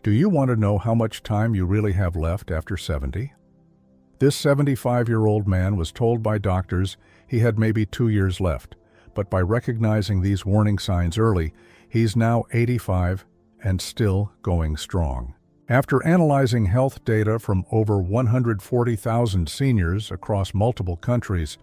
Do you want to know how much time you really have left after 70? This 75-year-old man was told by doctors he had maybe 2 years left, but by recognizing these warning signs early, he's now 85 and still going strong. After analyzing health data from over 140,000 seniors across multiple countries,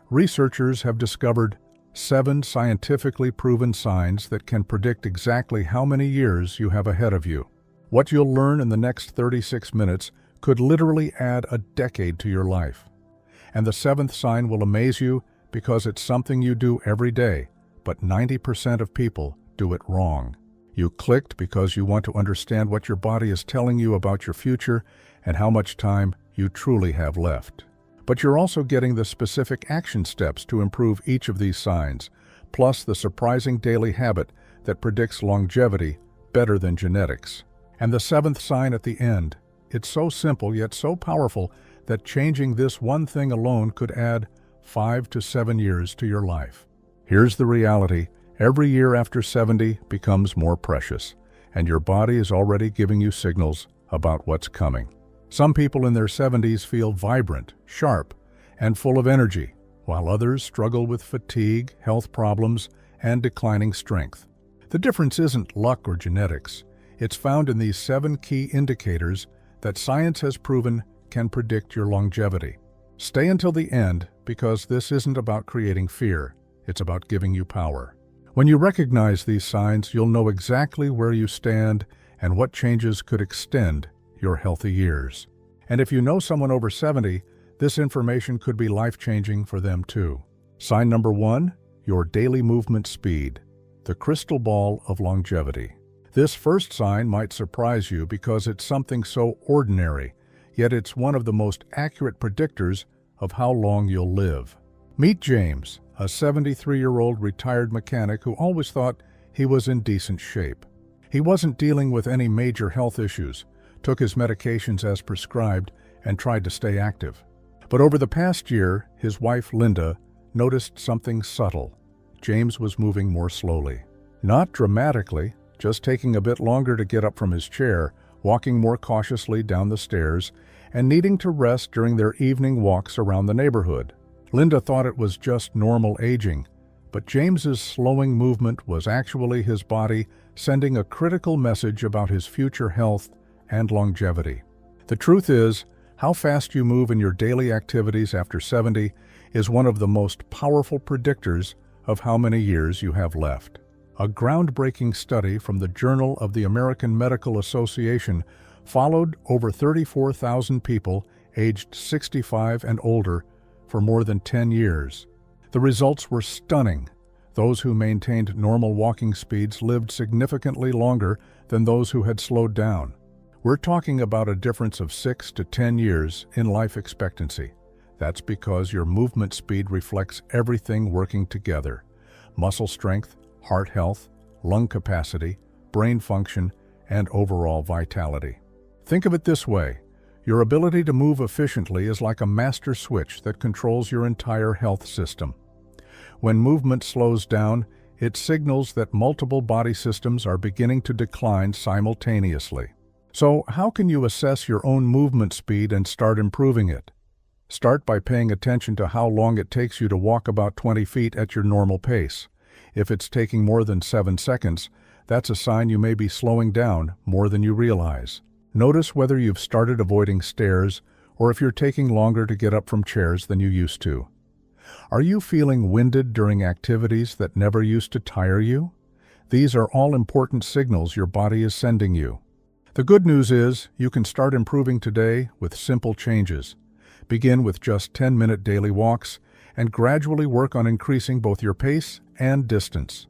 researchers have discovered 7 scientifically proven signs that can predict exactly how many years you have ahead of you. What you'll learn in the next 36 minutes could literally add a decade to your life. And the 7th sign will amaze you because it's something you do every day, but 90% of people do it wrong. You clicked because you want to understand what your body is telling you about your future and how much time you truly have left. But you're also getting the specific action steps to improve each of these signs, plus the surprising daily habit that predicts longevity better than genetics. And the 7th sign at the end, it's so simple yet so powerful that changing this one thing alone could add 5 to 7 years to your life. Here's the reality. Every year after 70 becomes more precious, and your body is already giving you signals about what's coming. Some people in their 70s feel vibrant, sharp, and full of energy, while others struggle with fatigue, health problems, and declining strength. The difference isn't luck or genetics. It's found in these 7 key indicators that science has proven can predict your longevity. Stay until the end because this isn't about creating fear. It's about giving you power. When you recognize these signs, you'll know exactly where you stand and what changes could extend your healthy years. And if you know someone over 70, this information could be life-changing for them too. Sign number 1, your daily movement speed, the crystal ball of longevity. This first sign might surprise you because it's something so ordinary, yet it's one of the most accurate predictors of how long you'll live. Meet James, a 73-year-old retired mechanic who always thought he was in decent shape. He wasn't dealing with any major health issues, took his medications as prescribed, and tried to stay active. But over the past year, his wife Linda noticed something subtle. James was moving more slowly. Not dramatically, just taking a bit longer to get up from his chair, walking more cautiously down the stairs, and needing to rest during their evening walks around the neighborhood. Linda thought it was just normal aging, but James's slowing movement was actually his body sending a critical message about his future health and longevity. The truth is, how fast you move in your daily activities after 70 is one of the most powerful predictors of how many years you have left. A groundbreaking study from the Journal of the American Medical Association followed over 34,000 people aged 65 and older for more than 10 years. The results were stunning. Those who maintained normal walking speeds lived significantly longer than those who had slowed down. We're talking about a difference of 6 to 10 years in life expectancy. That's because your movement speed reflects everything working together: muscle strength, heart health, lung capacity, brain function, and overall vitality. Think of it this way. Your ability to move efficiently is like a master switch that controls your entire health system. When movement slows down, it signals that multiple body systems are beginning to decline simultaneously. So, how can you assess your own movement speed and start improving it? Start by paying attention to how long it takes you to walk about 20 feet at your normal pace. If it's taking more than 7 seconds, that's a sign you may be slowing down more than you realize. Notice whether you've started avoiding stairs or if you're taking longer to get up from chairs than you used to. Are you feeling winded during activities that never used to tire you? These are all important signals your body is sending you. The good news is you can start improving today with simple changes. Begin with just 10-minute daily walks and gradually work on increasing both your pace and distance.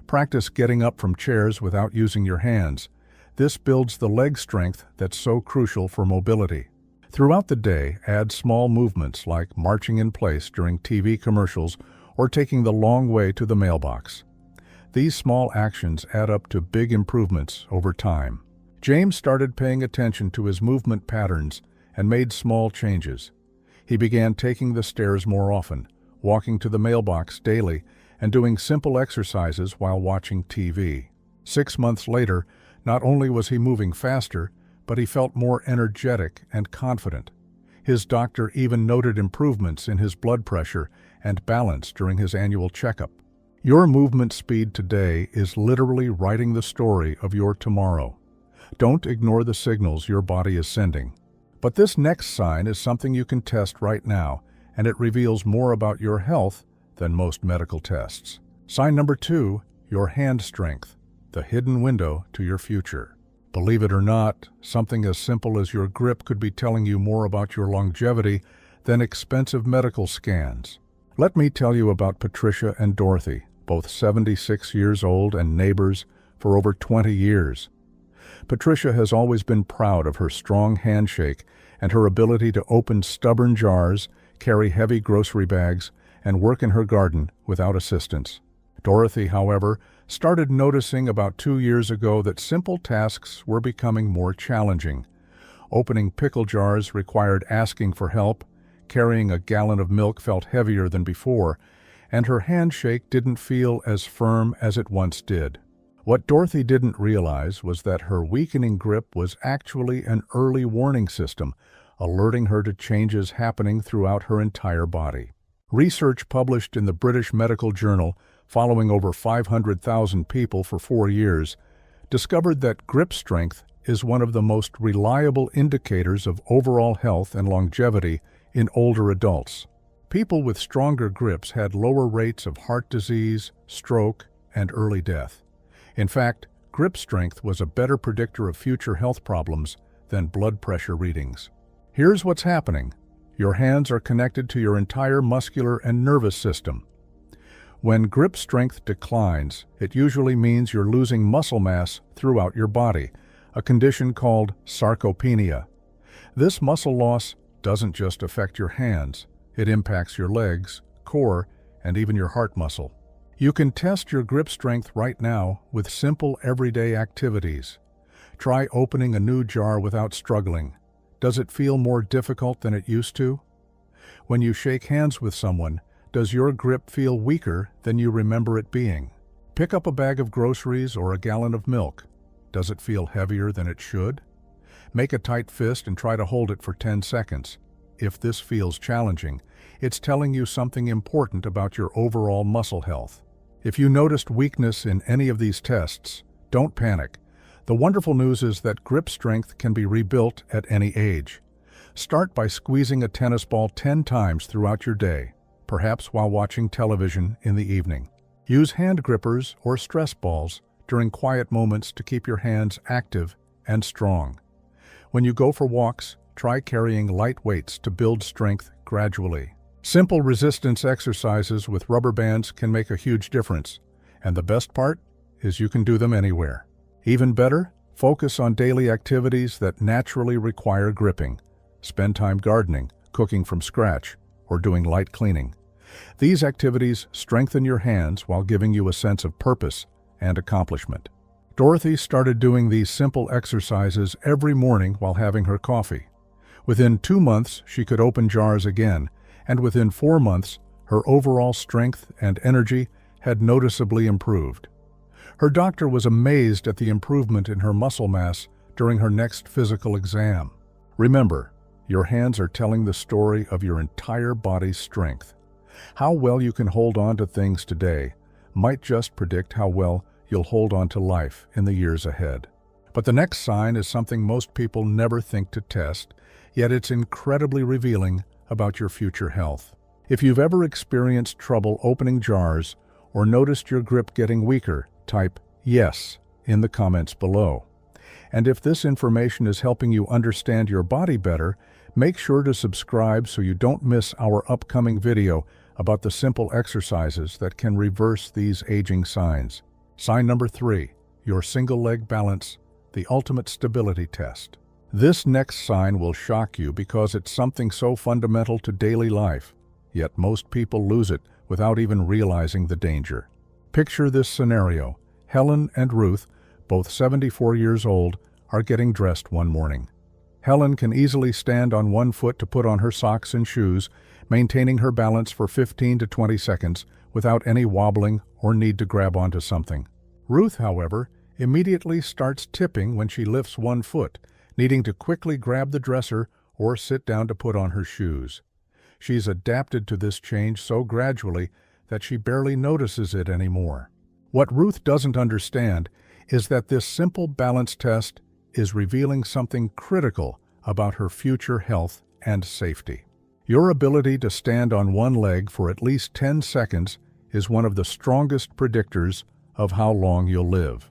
Practice getting up from chairs without using your hands. This builds the leg strength that's so crucial for mobility. Throughout the day, add small movements like marching in place during TV commercials or taking the long way to the mailbox. These small actions add up to big improvements over time. James started paying attention to his movement patterns and made small changes. He began taking the stairs more often, walking to the mailbox daily, and doing simple exercises while watching TV. 6 months later, Not only was he moving faster, but he felt more energetic and confident. His doctor even noted improvements in his blood pressure and balance during his annual checkup. Your movement speed today is literally writing the story of your tomorrow. Don't ignore the signals your body is sending. But this next sign is something you can test right now, and it reveals more about your health than most medical tests. Sign number 2, your hand strength, the hidden window to your future. Believe it or not, something as simple as your grip could be telling you more about your longevity than expensive medical scans. Let me tell you about Patricia and Dorothy, both 76 years old and neighbors for over 20 years. Patricia has always been proud of her strong handshake and her ability to open stubborn jars, carry heavy grocery bags, and work in her garden without assistance. Dorothy, however, started noticing about 2 years ago that simple tasks were becoming more challenging. Opening pickle jars required asking for help, carrying a gallon of milk felt heavier than before, and her handshake didn't feel as firm as it once did. What Dorothy didn't realize was that her weakening grip was actually an early warning system, alerting her to changes happening throughout her entire body. Research published in the British Medical Journal, following over 500,000 people for 4 years, discovered that grip strength is one of the most reliable indicators of overall health and longevity in older adults. People with stronger grips had lower rates of heart disease, stroke, and early death. In fact, grip strength was a better predictor of future health problems than blood pressure readings. Here's what's happening. Your hands are connected to your entire muscular and nervous system. When grip strength declines, it usually means you're losing muscle mass throughout your body, a condition called sarcopenia. This muscle loss doesn't just affect your hands. It impacts your legs, core, and even your heart muscle. You can test your grip strength right now with simple everyday activities. Try opening a new jar without struggling. Does it feel more difficult than it used to? When you shake hands with someone, does your grip feel weaker than you remember it being? Pick up a bag of groceries or a gallon of milk. Does it feel heavier than it should? Make a tight fist and try to hold it for 10 seconds. If this feels challenging, it's telling you something important about your overall muscle health. If you noticed weakness in any of these tests, don't panic. The wonderful news is that grip strength can be rebuilt at any age. Start by squeezing a tennis ball 10 times throughout your day, perhaps while watching television in the evening. Use hand grippers or stress balls during quiet moments to keep your hands active and strong. When you go for walks, try carrying light weights to build strength gradually. Simple resistance exercises with rubber bands can make a huge difference, and the best part is you can do them anywhere. Even better, focus on daily activities that naturally require gripping. Spend time gardening, cooking from scratch, or doing light cleaning. These activities strengthen your hands while giving you a sense of purpose and accomplishment. Dorothy started doing these simple exercises every morning while having her coffee. Within 2 months, she could open jars again, and within 4 months, her overall strength and energy had noticeably improved. Her doctor was amazed at the improvement in her muscle mass during her next physical exam. Remember, your hands are telling the story of your entire body's strength. How well you can hold on to things today might just predict how well you'll hold on to life in the years ahead. But the next sign is something most people never think to test, yet it's incredibly revealing about your future health. If you've ever experienced trouble opening jars or noticed your grip getting weaker, type yes in the comments below. And if this information is helping you understand your body better, make sure to subscribe so you don't miss our upcoming video about the simple exercises that can reverse these aging signs. Sign number 3, your single leg balance, the ultimate stability test. This next sign will shock you because it's something so fundamental to daily life, yet most people lose it without even realizing the danger. Picture this scenario. Helen and Ruth, both 74 years old, are getting dressed one morning. Helen can easily stand on one foot to put on her socks and shoes, maintaining her balance for 15 to 20 seconds without any wobbling or need to grab onto something. Ruth, however, immediately starts tipping when she lifts one foot, needing to quickly grab the dresser or sit down to put on her shoes. She's adapted to this change so gradually that she barely notices it anymore. What Ruth doesn't understand is that this simple balance test is revealing something critical about her future health and safety. Your ability to stand on one leg for at least 10 seconds is one of the strongest predictors of how long you'll live.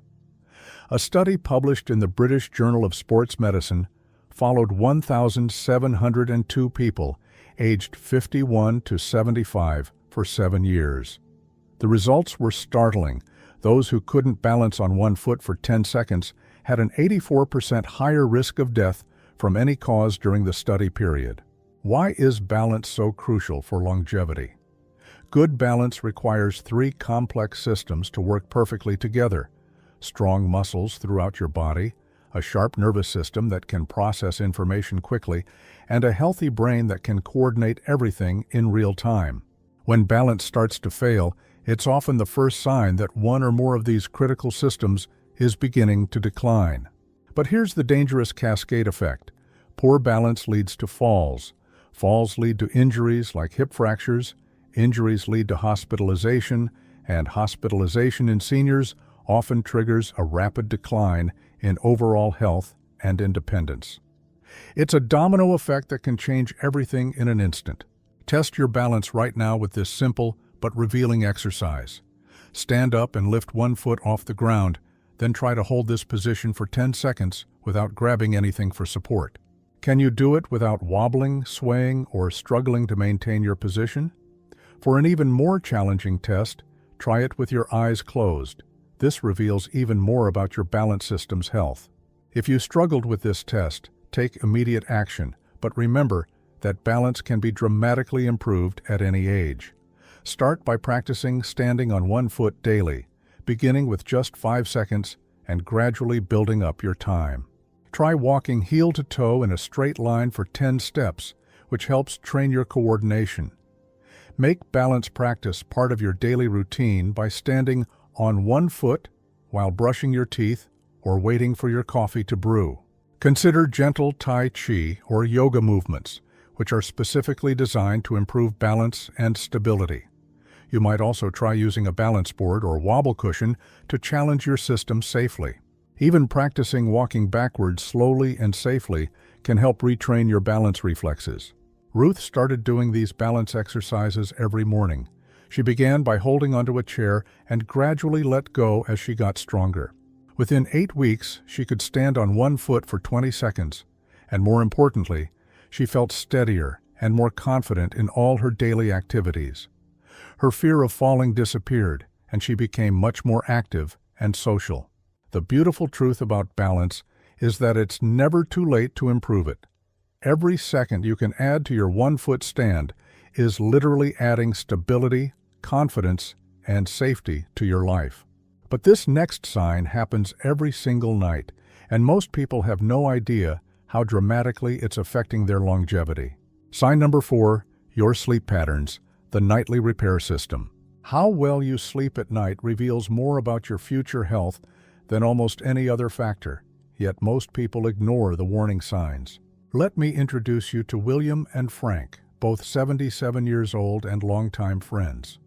A study published in the British Journal of Sports Medicine followed 1,702 people aged 51 to 75 for 7 years. The results were startling. Those who couldn't balance on one foot for 10 seconds had an 84% higher risk of death from any cause during the study period. Why is balance so crucial for longevity? Good balance requires 3 complex systems to work perfectly together: strong muscles throughout your body, a sharp nervous system that can process information quickly, and a healthy brain that can coordinate everything in real time. When balance starts to fail, it's often the first sign that one or more of these critical systems is beginning to decline. But here's the dangerous cascade effect. Poor balance leads to falls. Falls lead to injuries like hip fractures. Injuries lead to hospitalization, and hospitalization in seniors often triggers a rapid decline in overall health and independence. It's a domino effect that can change everything in an instant. Test your balance right now with this simple but revealing exercise. Stand up and lift one foot off the ground, then try to hold this position for 10 seconds without grabbing anything for support. Can you do it without wobbling, swaying, or struggling to maintain your position? For an even more challenging test, try it with your eyes closed. This reveals even more about your balance system's health. If you struggled with this test, take immediate action, but remember that balance can be dramatically improved at any age. Start by practicing standing on one foot daily, beginning with just 5 seconds and gradually building up your time. Try walking heel to toe in a straight line for 10 steps, which helps train your coordination. Make balance practice part of your daily routine by standing on one foot while brushing your teeth or waiting for your coffee to brew. Consider gentle Tai Chi or yoga movements, which are specifically designed to improve balance and stability. You might also try using a balance board or wobble cushion to challenge your system safely. Even practicing walking backwards slowly and safely can help retrain your balance reflexes. Ruth started doing these balance exercises every morning. She began by holding onto a chair and gradually let go as she got stronger. Within 8 weeks, she could stand on one foot for 20 seconds, and more importantly, she felt steadier and more confident in all her daily activities. Her fear of falling disappeared, and she became much more active and social. The beautiful truth about balance is that it's never too late to improve it. Every second you can add to your one-foot stand is literally adding stability, confidence, and safety to your life. But this next sign happens every single night, and most people have no idea how dramatically it's affecting their longevity. Sign number 4, your sleep patterns, the nightly repair system. How well you sleep at night reveals more about your future health than almost any other factor, yet most people ignore the warning signs. Let me introduce you to William and Frank, both 77 years old and longtime friends.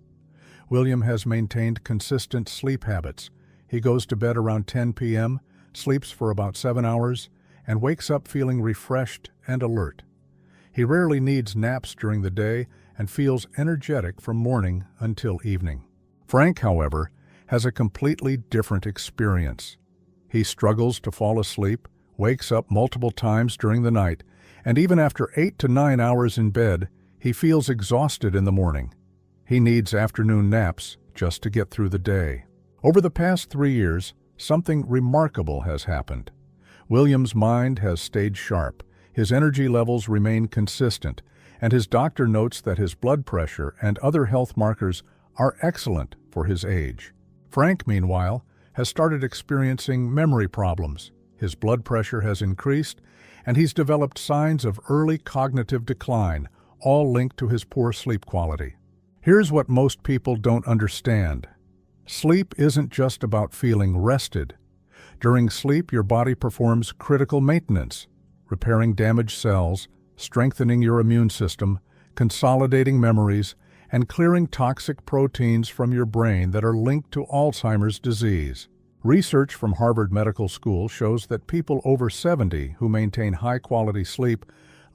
William has maintained consistent sleep habits. He goes to bed around 10 p.m., sleeps for about 7 hours, and wakes up feeling refreshed and alert. He rarely needs naps during the day and feels energetic from morning until evening. Frank, however, has a completely different experience. He struggles to fall asleep, wakes up multiple times during the night, and even after 8 to 9 hours in bed, he feels exhausted in the morning. He needs afternoon naps just to get through the day. Over the past 3 years, something remarkable has happened. William's mind has stayed sharp, his energy levels remain consistent, and his doctor notes that his blood pressure and other health markers are excellent for his age. Frank, meanwhile, has started experiencing memory problems. His blood pressure has increased, and he's developed signs of early cognitive decline, all linked to his poor sleep quality. Here's what most people don't understand. Sleep isn't just about feeling rested. During sleep, your body performs critical maintenance, repairing damaged cells, strengthening your immune system, consolidating memories, and clearing toxic proteins from your brain that are linked to Alzheimer's disease. Research from Harvard Medical School shows that people over 70 who maintain high-quality sleep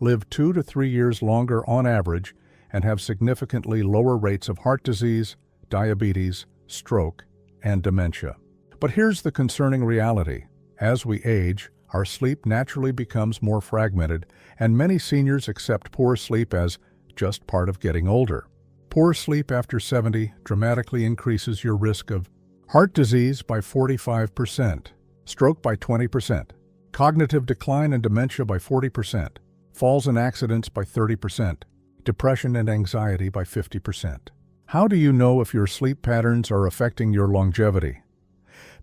live 2 to 3 years longer on average and have significantly lower rates of heart disease, diabetes, stroke, and dementia. But here's the concerning reality. As we age, our sleep naturally becomes more fragmented, and many seniors accept poor sleep as just part of getting older. Poor sleep after 70 dramatically increases your risk of heart disease by 45%, stroke by 20%, cognitive decline and dementia by 40%, falls and accidents by 30%, depression and anxiety by 50%. How do you know if your sleep patterns are affecting your longevity?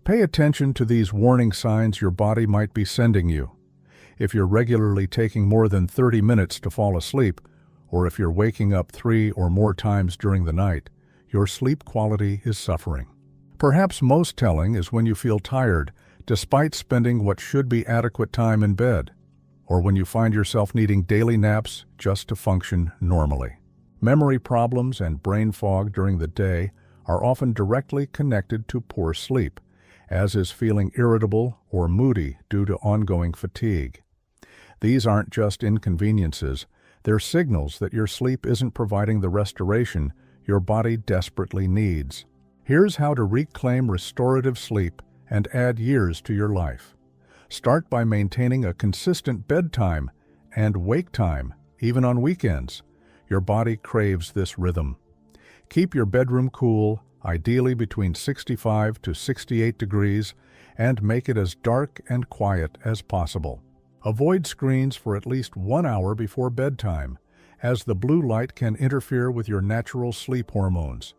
Pay attention to these warning signs your body might be sending you. If you're regularly taking more than 30 minutes to fall asleep, or if you're waking up 3 or more times during the night, your sleep quality is suffering. Perhaps most telling is when you feel tired, despite spending what should be adequate time in bed, or when you find yourself needing daily naps just to function normally. Memory problems and brain fog during the day are often directly connected to poor sleep, as is feeling irritable or moody due to ongoing fatigue. These aren't just inconveniences, they're signals that your sleep isn't providing the restoration your body desperately needs. Here's how to reclaim restorative sleep and add years to your life. Start by maintaining a consistent bedtime and wake time, even on weekends. Your body craves this rhythm. Keep your bedroom cool, ideally between 65 to 68 degrees, and make it as dark and quiet as possible. Avoid screens for at least 1 hour before bedtime, as the blue light can interfere with your natural sleep hormones.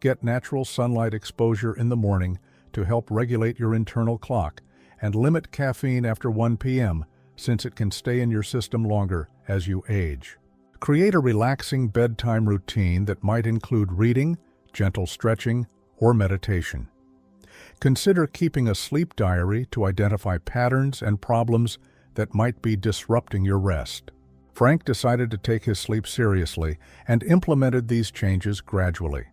Get natural sunlight exposure in the morning to help regulate your internal clock, and limit caffeine after 1 p.m. since it can stay in your system longer as you age. Create a relaxing bedtime routine that might include reading, gentle stretching, or meditation. Consider keeping a sleep diary to identify patterns and problems that might be disrupting your rest. Frank decided to take his sleep seriously and implemented these changes gradually.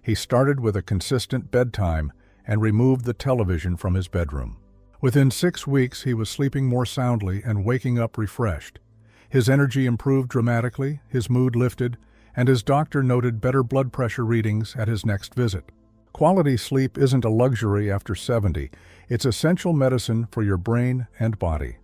He started with a consistent bedtime and removed the television from his bedroom. Within 6 weeks, he was sleeping more soundly and waking up refreshed. His energy improved dramatically, his mood lifted, and his doctor noted better blood pressure readings at his next visit. Quality sleep isn't a luxury after 70. It's essential medicine for your brain and body.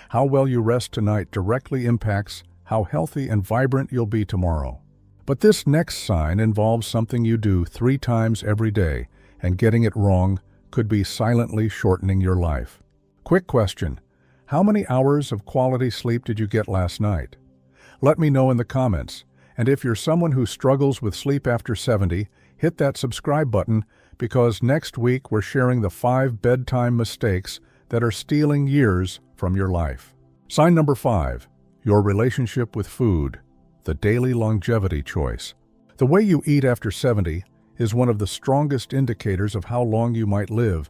How well you rest tonight directly impacts how healthy and vibrant you'll be tomorrow. But this next sign involves something you do 3 times every day, and getting it wrong could be silently shortening your life. Quick question: how many hours of quality sleep did you get last night? Let me know in the comments. And if you're someone who struggles with sleep after 70, hit that subscribe button, because next week we're sharing the 5 bedtime mistakes that are stealing years from your life. Sign number 5, your relationship with food, the daily longevity choice. The way you eat after 70 is one of the strongest indicators of how long you might live,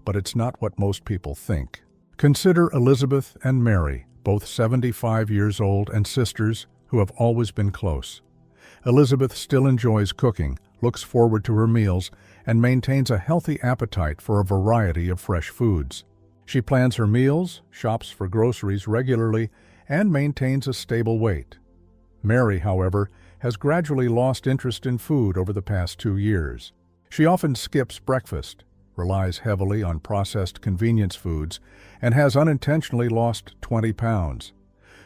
but it's not what most people think. Consider Elizabeth and Mary, both 75 years old and sisters who have always been close. Elizabeth still enjoys cooking, looks forward to her meals, and maintains a healthy appetite for a variety of fresh foods. She plans her meals, shops for groceries regularly, and maintains a stable weight. Mary, however, has gradually lost interest in food over the past 2 years. She often skips breakfast, relies heavily on processed convenience foods, and has unintentionally lost 20 pounds.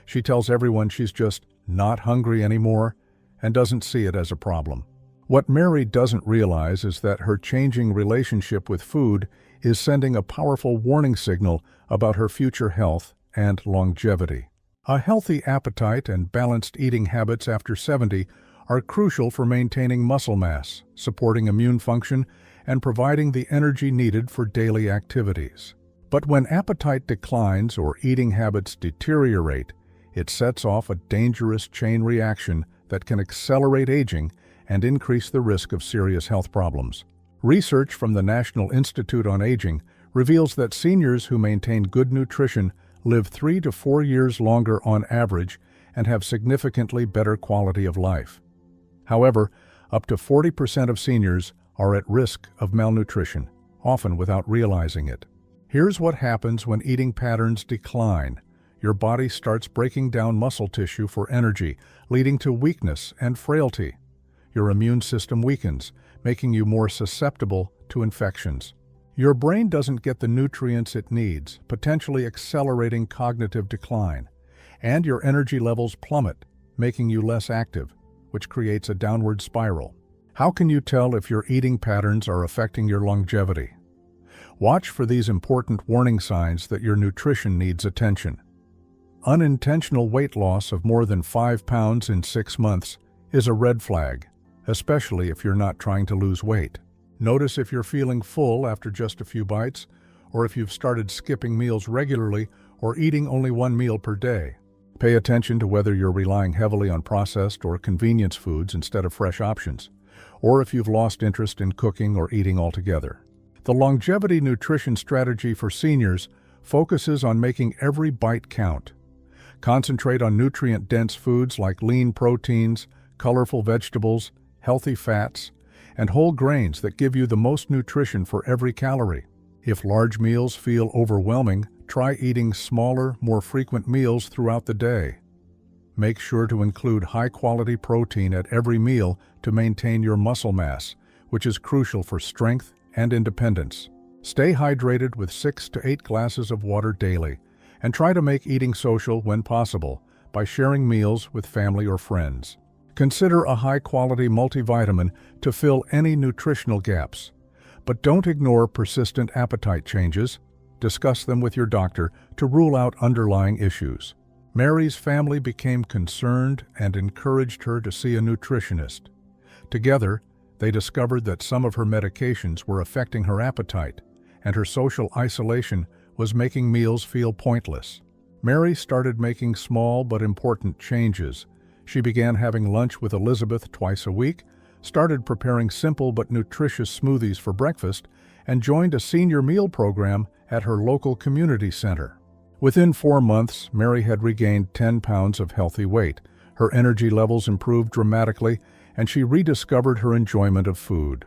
She tells everyone she's just not hungry anymore and doesn't see it as a problem. What Mary doesn't realize is that her changing relationship with food is sending a powerful warning signal about her future health and longevity. A healthy appetite and balanced eating habits after 70 are crucial for maintaining muscle mass, supporting immune function, and providing the energy needed for daily activities. But when appetite declines or eating habits deteriorate, it sets off a dangerous chain reaction that can accelerate aging and increase the risk of serious health problems. Research from the National Institute on Aging reveals that seniors who maintain good nutrition live 3 to 4 years longer on average and have significantly better quality of life. However, up to 40% of seniors are at risk of malnutrition, often without realizing it. Here's what happens when eating patterns decline. Your body starts breaking down muscle tissue for energy, leading to weakness and frailty. Your immune system weakens, making you more susceptible to infections. Your brain doesn't get the nutrients it needs, potentially accelerating cognitive decline. And your energy levels plummet, making you less active, which creates a downward spiral. How can you tell if your eating patterns are affecting your longevity? Watch for these important warning signs that your nutrition needs attention. Unintentional weight loss of more than 5 pounds in 6 months is a red flag, especially if you're not trying to lose weight. Notice if you're feeling full after just a few bites, or if you've started skipping meals regularly or eating only 1 meal per day. Pay attention to whether you're relying heavily on processed or convenience foods instead of fresh options, or if you've lost interest in cooking or eating altogether. The longevity nutrition strategy for seniors focuses on making every bite count. Concentrate on nutrient-dense foods like lean proteins, colorful vegetables, healthy fats, and whole grains that give you the most nutrition for every calorie. If large meals feel overwhelming, try eating smaller, more frequent meals throughout the day. Make sure to include high-quality protein at every meal to maintain your muscle mass, which is crucial for strength and independence. Stay hydrated with 6 to 8 glasses of water daily, and try to make eating social when possible by sharing meals with family or friends. Consider a high-quality multivitamin to fill any nutritional gaps. But don't ignore persistent appetite changes. Discuss them with your doctor to rule out underlying issues. Mary's family became concerned and encouraged her to see a nutritionist. Together, they discovered that some of her medications were affecting her appetite, and her social isolation was making meals feel pointless. Mary started making small but important changes. She began having lunch with Elizabeth twice a week, started preparing simple but nutritious smoothies for breakfast, and joined a senior meal program at her local community center. Within 4 months, Mary had regained 10 pounds of healthy weight. Her energy levels improved dramatically, and she rediscovered her enjoyment of food.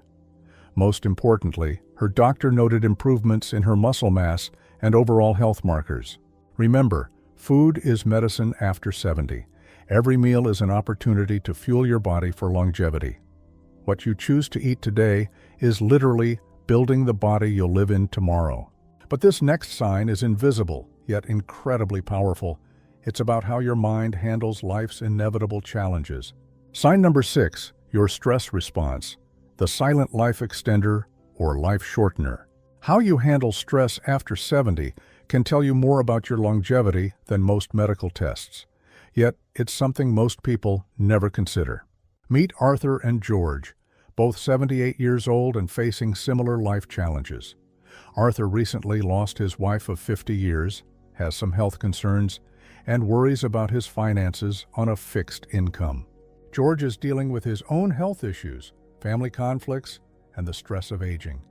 Most importantly, her doctor noted improvements in her muscle mass and overall health markers. Remember, food is medicine after 70. Every meal is an opportunity to fuel your body for longevity. What you choose to eat today is literally building the body you'll live in tomorrow. But this next sign is invisible, yet incredibly powerful. It's about how your mind handles life's inevitable challenges. Sign number 6, your stress response, the silent life extender or life shortener. How you handle stress after 70 can tell you more about your longevity than most medical tests. Yet, it's something most people never consider. Meet Arthur and George, both 78 years old and facing similar life challenges. Arthur recently lost his wife of 50 years, has some health concerns, and worries about his finances on a fixed income. George is dealing with his own health issues, family conflicts, and the stress of aging.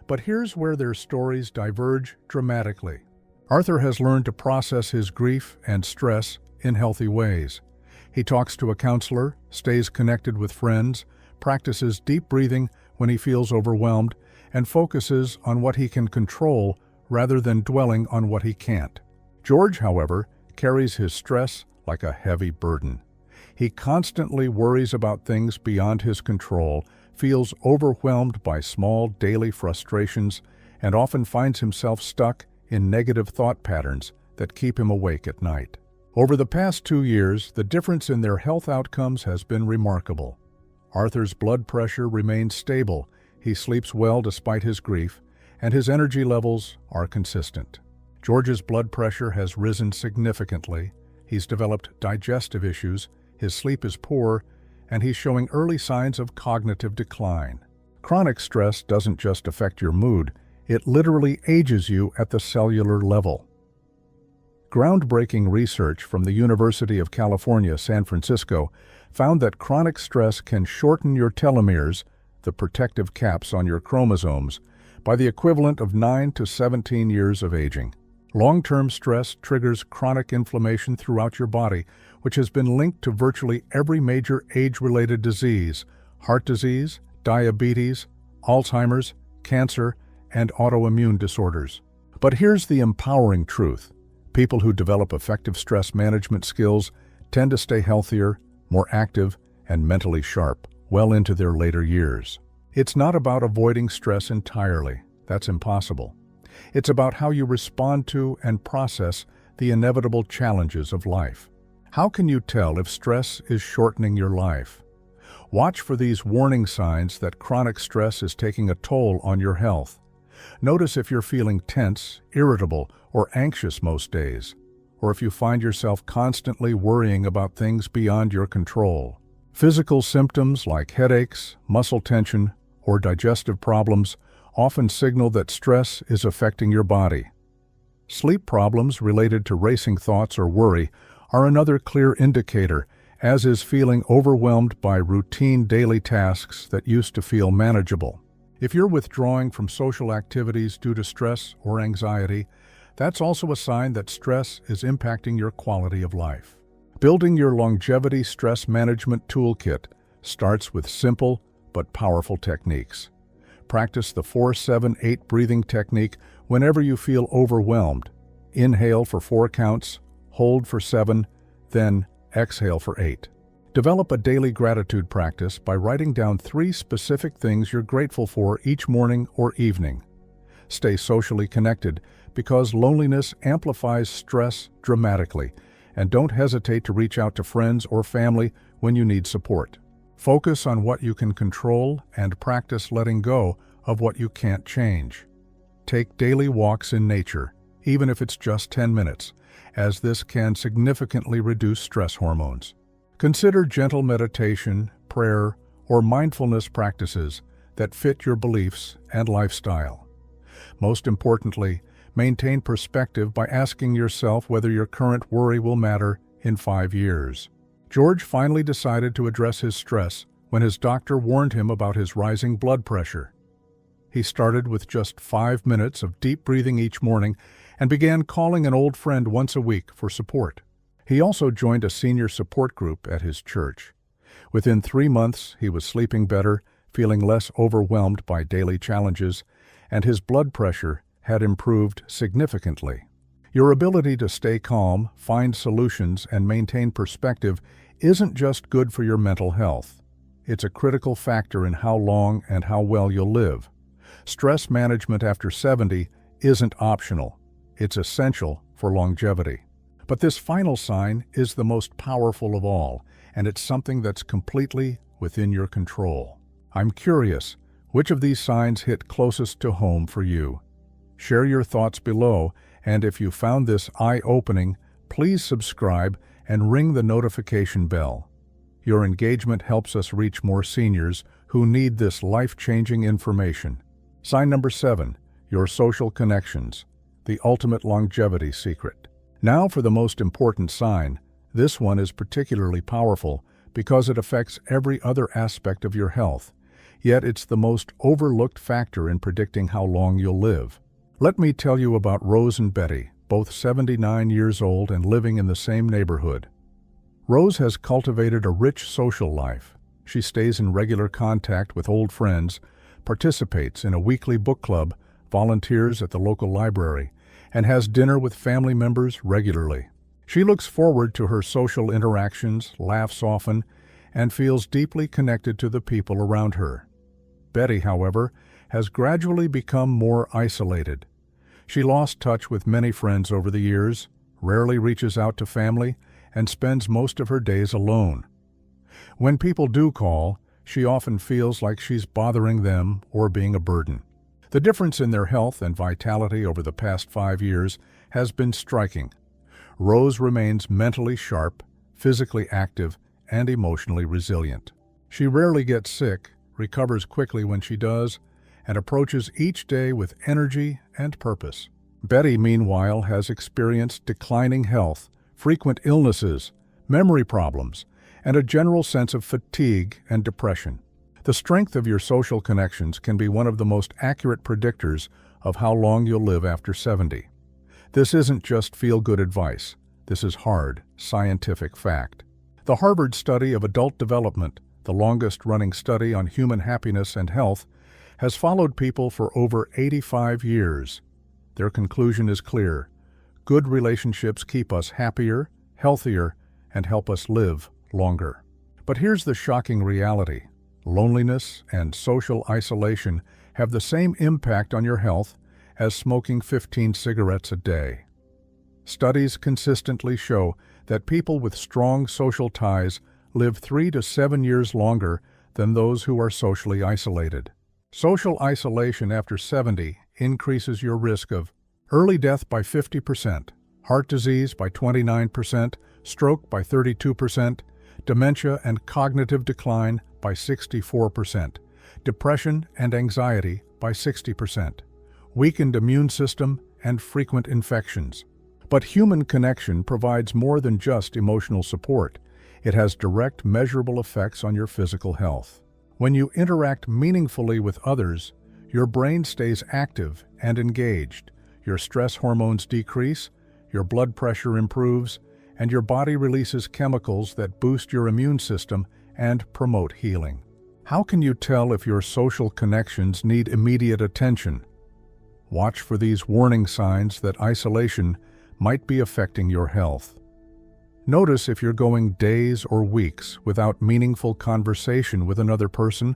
But here's where their stories diverge dramatically. Arthur has learned to process his grief and stress in healthy ways. He talks to a counselor, stays connected with friends, practices deep breathing when he feels overwhelmed, and focuses on what he can control rather than dwelling on what he can't. George, however, carries his stress like a heavy burden. He constantly worries about things beyond his control, feels overwhelmed by small daily frustrations, and often finds himself stuck in negative thought patterns that keep him awake at night. Over the past 2 years, the difference in their health outcomes has been remarkable. Arthur's blood pressure remains stable, he sleeps well despite his grief, and his energy levels are consistent. George's blood pressure has risen significantly, he's developed digestive issues, his sleep is poor, and he's showing early signs of cognitive decline. Chronic stress doesn't just affect your mood, it literally ages you at the cellular level. Groundbreaking research from the University of California, San Francisco, found that chronic stress can shorten your telomeres, the protective caps on your chromosomes, by the equivalent of 9 to 17 years of aging. Long-term stress triggers chronic inflammation throughout your body, which has been linked to virtually every major age-related disease: heart disease, diabetes, Alzheimer's, cancer, and autoimmune disorders. But here's the empowering truth. People who develop effective stress management skills tend to stay healthier, more active, and mentally sharp well into their later years. It's not about avoiding stress entirely. That's impossible. It's about how you respond to and process the inevitable challenges of life. How can you tell if stress is shortening your life? Watch for these warning signs that chronic stress is taking a toll on your health. Notice if you're feeling tense, irritable, or anxious most days, or if you find yourself constantly worrying about things beyond your control. Physical symptoms like headaches, muscle tension, or digestive problems often signal that stress is affecting your body. Sleep problems related to racing thoughts or worry are another clear indicator, as is feeling overwhelmed by routine daily tasks that used to feel manageable. If you're withdrawing from social activities due to stress or anxiety, that's also a sign that stress is impacting your quality of life. Building your longevity stress management toolkit starts with simple but powerful techniques. Practice the 4-7-8 breathing technique whenever you feel overwhelmed. Inhale for 4 counts, hold for 7, then exhale for 8. Develop a daily gratitude practice by writing down 3 specific things you're grateful for each morning or evening. Stay socially connected because loneliness amplifies stress dramatically, and don't hesitate to reach out to friends or family when you need support. Focus on what you can control and practice letting go of what you can't change. Take daily walks in nature, even if it's just 10 minutes, as this can significantly reduce stress hormones. Consider gentle meditation, prayer, or mindfulness practices that fit your beliefs and lifestyle. Most importantly, maintain perspective by asking yourself whether your current worry will matter in 5 years. George finally decided to address his stress when his doctor warned him about his rising blood pressure. He started with just 5 minutes of deep breathing each morning and began calling an old friend once a week for support. He also joined a senior support group at his church. Within 3 months, he was sleeping better, feeling less overwhelmed by daily challenges, and his blood pressure had improved significantly. Your ability to stay calm, find solutions, and maintain perspective isn't just good for your mental health. It's a critical factor in how long and how well you'll live. Stress management after 70 isn't optional. It's essential for longevity. But this final sign is the most powerful of all, and it's something that's completely within your control. I'm curious, which of these signs hit closest to home for you? Share your thoughts below, and if you found this eye-opening, please subscribe and ring the notification bell. Your engagement helps us reach more seniors who need this life-changing information. Sign number 7, your social connections, the ultimate longevity secret. Now for the most important sign. This one is particularly powerful because it affects every other aspect of your health, yet it's the most overlooked factor in predicting how long you'll live. Let me tell you about Rose and Betty, both 79 years old and living in the same neighborhood. Rose has cultivated a rich social life. She stays in regular contact with old friends, participates in a weekly book club, volunteers at the local library, and has dinner with family members regularly. She looks forward to her social interactions, laughs often, and feels deeply connected to the people around her. Betty, however, has gradually become more isolated. She lost touch with many friends over the years, rarely reaches out to family, and spends most of her days alone. When people do call, she often feels like she's bothering them or being a burden. The difference in their health and vitality over the past 5 years has been striking. Rose remains mentally sharp, physically active, and emotionally resilient. She rarely gets sick, recovers quickly when she does, and approaches each day with energy and purpose. Betty, meanwhile, has experienced declining health, frequent illnesses, memory problems, and a general sense of fatigue and depression. The strength of your social connections can be one of the most accurate predictors of how long you'll live after 70. This isn't just feel-good advice. This is hard, scientific fact. The Harvard study of adult development, the longest-running study on human happiness and health, has followed people for over 85 years. Their conclusion is clear. Good relationships keep us happier, healthier, and help us live longer. But here's the shocking reality. Loneliness and social isolation have the same impact on your health as smoking 15 cigarettes a day. Studies consistently show that people with strong social ties live 3 to 7 years longer than those who are socially isolated. Social isolation after 70 increases your risk of early death by 50%, heart disease by 29%, stroke by 32%, dementia and cognitive decline by 64%, depression and anxiety by 60%, weakened immune system and frequent infections. But human connection provides more than just emotional support. It has direct, measurable effects on your physical health. When you interact meaningfully with others, your brain stays active and engaged, your stress hormones decrease, your blood pressure improves, and your body releases chemicals that boost your immune system and promote healing. How can you tell if your social connections need immediate attention? Watch for these warning signs that isolation might be affecting your health. Notice if you're going days or weeks without meaningful conversation with another person,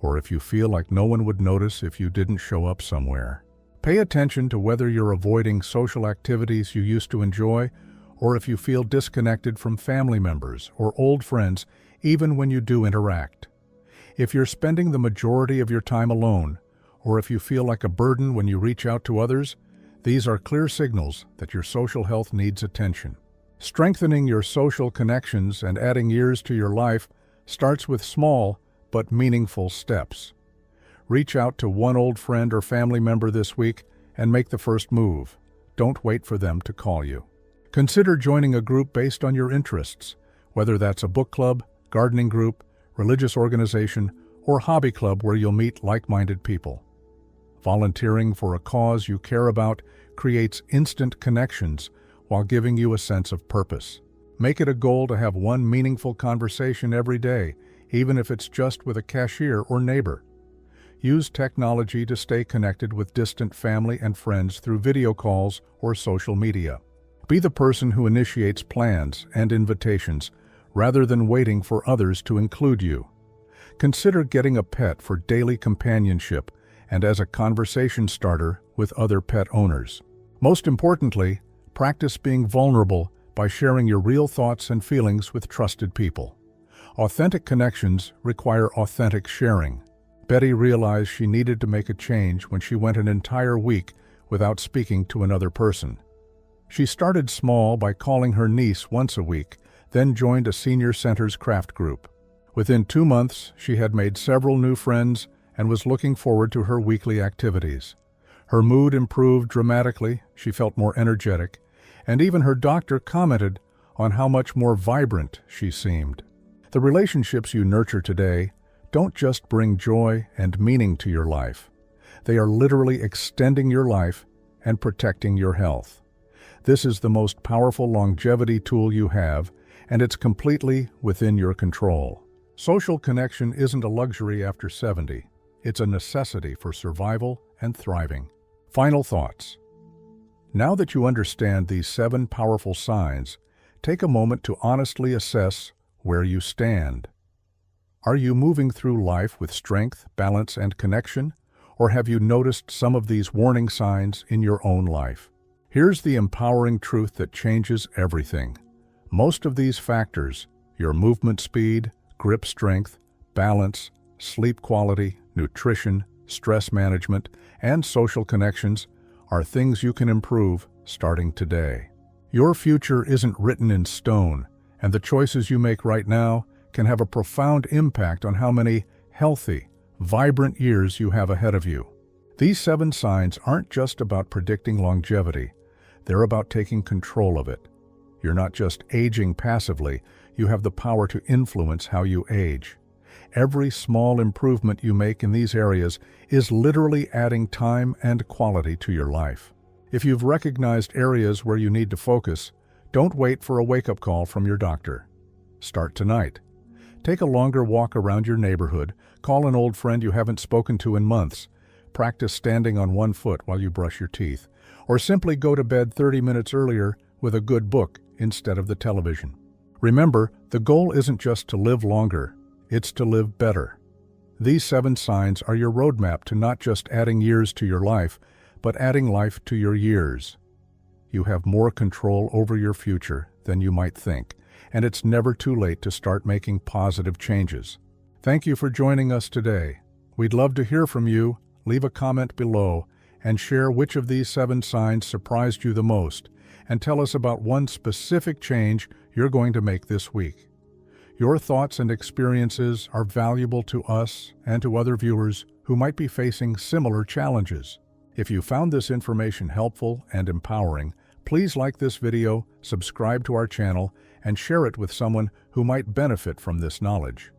or if you feel like no one would notice if you didn't show up somewhere. Pay attention to whether you're avoiding social activities you used to enjoy, or if you feel disconnected from family members or old friends, even when you do interact. If you're spending the majority of your time alone, or if you feel like a burden when you reach out to others, these are clear signals that your social health needs attention. Strengthening your social connections and adding years to your life starts with small but meaningful steps. Reach out to one old friend or family member this week and make the first move. Don't wait for them to call you. Consider joining a group based on your interests, whether that's a book club, gardening group, religious organization, or hobby club where you'll meet like-minded people. Volunteering for a cause you care about creates instant connections while giving you a sense of purpose. Make it a goal to have one meaningful conversation every day, even if it's just with a cashier or neighbor. Use technology to stay connected with distant family and friends through video calls or social media. Be the person who initiates plans and invitations rather than waiting for others to include you. Consider getting a pet for daily companionship and as a conversation starter with other pet owners. Most importantly, practice being vulnerable by sharing your real thoughts and feelings with trusted people. Authentic connections require authentic sharing. Betty realized she needed to make a change when she went an entire week without speaking to another person. She started small by calling her niece once a week, then joined a senior center's craft group. Within 2 months, she had made several new friends and was looking forward to her weekly activities. Her mood improved dramatically, she felt more energetic, and even her doctor commented on how much more vibrant she seemed. The relationships you nurture today don't just bring joy and meaning to your life. They are literally extending your life and protecting your health. This is the most powerful longevity tool you have, and it's completely within your control. Social connection isn't a luxury after 70. It's a necessity for survival and thriving. Final thoughts. Now that you understand these 7 powerful signs, take a moment to honestly assess where you stand. Are you moving through life with strength, balance, and connection, or have you noticed some of these warning signs in your own life? Here's the empowering truth that changes everything. Most of these factors, your movement speed, grip strength, balance, sleep quality, nutrition, stress management, and social connections, are things you can improve starting today. Your future isn't written in stone, and the choices you make right now can have a profound impact on how many healthy, vibrant years you have ahead of you. These 7 signs aren't just about predicting longevity, they're about taking control of it. You're not just aging passively, you have the power to influence how you age. Every small improvement you make in these areas is literally adding time and quality to your life. If you've recognized areas where you need to focus, don't wait for a wake-up call from your doctor. Start tonight. Take a longer walk around your neighborhood, call an old friend you haven't spoken to in months, practice standing on one foot while you brush your teeth, or simply go to bed 30 minutes earlier with a good book instead of the television. Remember, the goal isn't just to live longer, it's to live better. These 7 signs are your roadmap to not just adding years to your life, but adding life to your years. You have more control over your future than you might think, and it's never too late to start making positive changes. Thank you for joining us today. We'd love to hear from you. Leave a comment below and share which of these 7 signs surprised you the most, and tell us about one specific change you're going to make this week. Your thoughts and experiences are valuable to us and to other viewers who might be facing similar challenges. If you found this information helpful and empowering, please like this video, subscribe to our channel, and share it with someone who might benefit from this knowledge.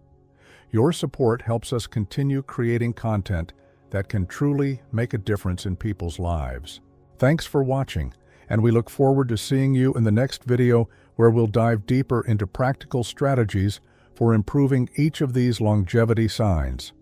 Your support helps us continue creating content that can truly make a difference in people's lives. Thanks for watching, and we look forward to seeing you in the next video where we'll dive deeper into practical strategies for improving each of these longevity signs.